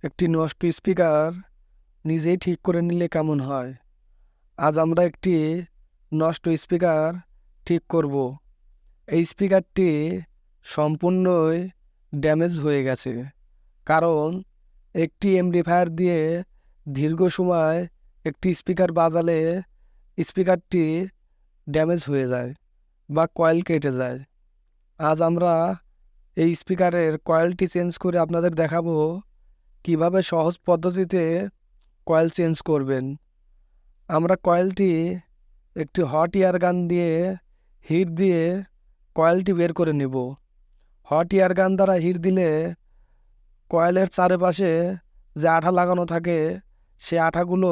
একটি নষ্ট স্পিকার নিজেই ঠিক করে নিলে কেমন হয়? আজ আমরা একটি নষ্ট স্পিকার ঠিক করব। এই স্পিকারটি সম্পূর্ণই ড্যামেজ হয়ে গেছে, কারণ একটি এমপ্লিফায়ার দিয়ে দীর্ঘ সময় একটি স্পিকার বাজালে স্পিকারটি ড্যামেজ হয়ে যায় বা কয়েল কেটে যায়। আজ আমরা এই স্পিকারের কয়েলটি চেঞ্জ করে আপনাদের দেখাবো কিভাবে সহজ পদ্ধতিতে কয়েল চেঞ্জ করবেন। আমরা কয়েলটি একটি হট এয়ার গান দিয়ে হিট দিয়ে কয়েলটি বের করে নেব। হট এয়ার গান দ্বারা হিট দিলে কয়েলের চারপাশে যে আঠা লাগানো থাকে সে আঠাগুলো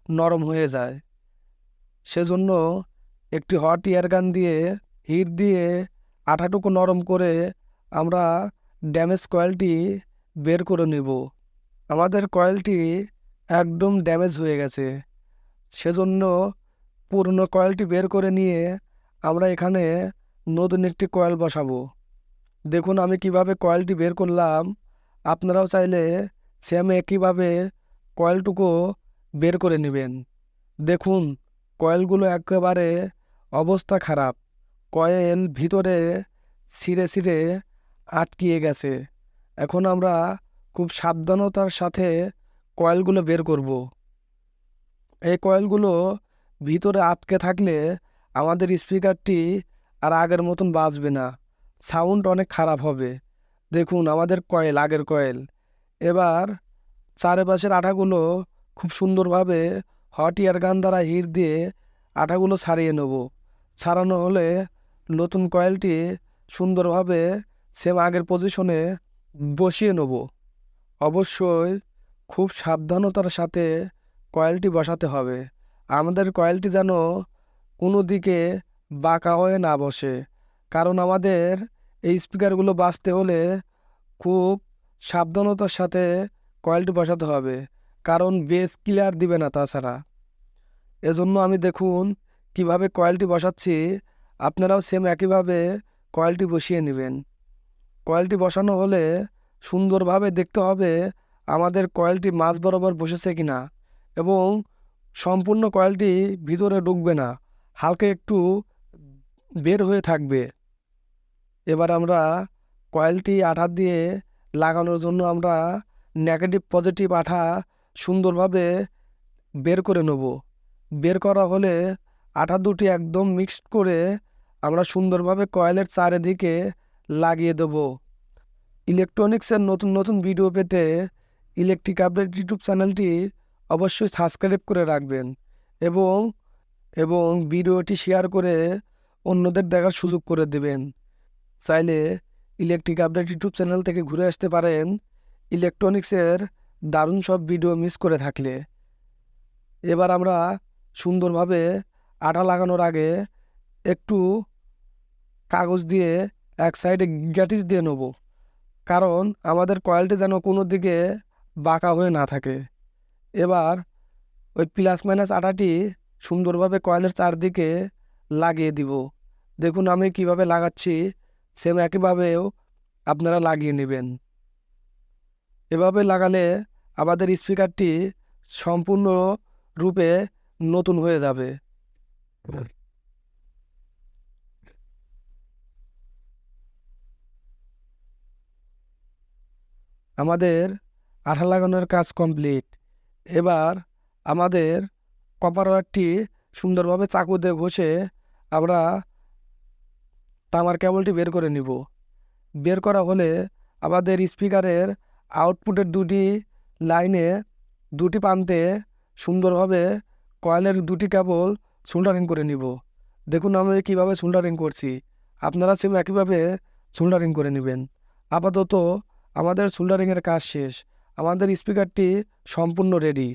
নরম হয়ে যায়। সেজন্য একটি হট এয়ার গান দিয়ে হিট দিয়ে আঠাটুকু নরম করে আমরা ড্যামেজ কয়েলটি বের করে নেব। আমাদের কয়েলটি একদম ড্যামেজ হয়ে গেছে, সেজন্য পুরনো কয়েলটি বের করে নিয়ে আমরা এখানে নতুন একটি কয়েল বসাবো। দেখুন আমি কিভাবে কয়েলটি বের করলাম। আপনারাও চাইলে সেম একইভাবে কয়েলটুকু বের করে নেবেন। দেখুন কয়েলগুলো একেবারে অবস্থা খারাপ, কয়েল ভিতরে ছিঁড়ে ছিঁড়ে আটকিয়ে গেছে। এখন আমরা খুব সাবধানতার সাথে কয়েলগুলো বের করব। এই কয়েলগুলো ভিতরে আটকে থাকলে আমাদের স্পিকারটি আর আগের মতন বাজবে না, সাউন্ড অনেক খারাপ হবে। দেখুন আমাদের কয়েল, আগের কয়েল। এবার চারপাশের আঠাগুলো খুব সুন্দরভাবে হট এয়ার গান দ্বারা হিট দিয়ে আঠাগুলো ছাড়িয়ে নেব। ছাড়ানো হলে নতুন কয়েলটি সুন্দরভাবে সেম আগের পজিশনে বসিয়ে নেব। অবশ্যই খুব সাবধানতার সাথে কয়েলটি বসাতে হবে। আমাদের কয়েলটি যেন কোনো দিকে বাঁকা হয়ে না বসে, কারণ আমাদের এই স্পিকারগুলো বাজতে হলে খুব সাবধানতার সাথে কয়েলটি বসাতে হবে, কারণ বেস ক্লিয়ার দিবে না তাছাড়া। এজন্য আমি দেখুন কিভাবে কয়েলটি বসাচ্ছি, আপনারাও সেম একইভাবে কয়েলটি বসিয়ে নেবেন। কয়েলটি বসানো হলে সুন্দরভাবে দেখতে হবে আমাদের কয়েলটি মাঝ বরাবর বসেছে কিনা, এবং সম্পূর্ণ কয়েলটি ভিতরে ঢুকবে না, হালকা একটু বের হয়ে থাকবে। এবার আমরা কয়েলটি আঠা দিয়ে লাগানোর জন্য আমরা নেগেটিভ পজিটিভ আঠা সুন্দরভাবে বের করে নেব। বের করা হলে আঠা দুটি একদম মিক্সড করে আমরা সুন্দরভাবে কয়েলের চারিদিকে লাগিয়ে দেব। ইলেকট্রনিক্সের নতুন নতুন ভিডিও পেতে ইলেকট্রিক আপডেট ইউটিউব চ্যানেলটি অবশ্যই সাবস্ক্রাইব করে রাখবেন, এবং এবং ভিডিওটি শেয়ার করে অন্যদের দেখার সুযোগ করে দেবেন। চাইলে ইলেকট্রিক আপডেট ইউটিউব চ্যানেল থেকে ঘুরে আসতে পারেন ইলেকট্রনিক্সের দারুণ সব ভিডিও মিস করে থাকলে। এবার আমরা সুন্দরভাবে আঠা লাগানোর আগে একটু কাগজ দিয়ে এক সাইডে গ্যাটিস দিয়ে নেব, কারণ আমাদের কয়েলটি যেন কোনো দিকে বাঁকা হয়ে না থাকে। এবার ওই প্লাস মাইনাস আঠাটি সুন্দরভাবে কয়েলের চারদিকে লাগিয়ে দিব। দেখুন আমি কিভাবে লাগাচ্ছি, সেম একইভাবেও আপনারা লাগিয়ে নেবেন। এভাবে লাগালে আমাদের স্পিকারটি সম্পূর্ণ রূপে নতুন হয়ে যাবে। আমাদের আঠা লাগানোর কাজ কমপ্লিট। এবার আমাদের কপার ওয়্যারটি সুন্দরভাবে চাকু দিয়ে ঘষে আমরা তামার কেবলটি বের করে নিব। বের করা হলে আমাদের স্পিকারের আউটপুটের দুটি লাইনে দুটি প্রান্তে সুন্দরভাবে কয়েলের দুটি কেবল সোল্ডারিং করে নিব। দেখুন আমি কিভাবে সোল্ডারিং করছি, আপনারা সেম একইভাবে সোল্ডারিং করে নেবেন। আপাতত আমাদের সোল্ডারিংয়ের কাজ শেষ, আমাদের স্পিকারটি সম্পূর্ণ রেডি।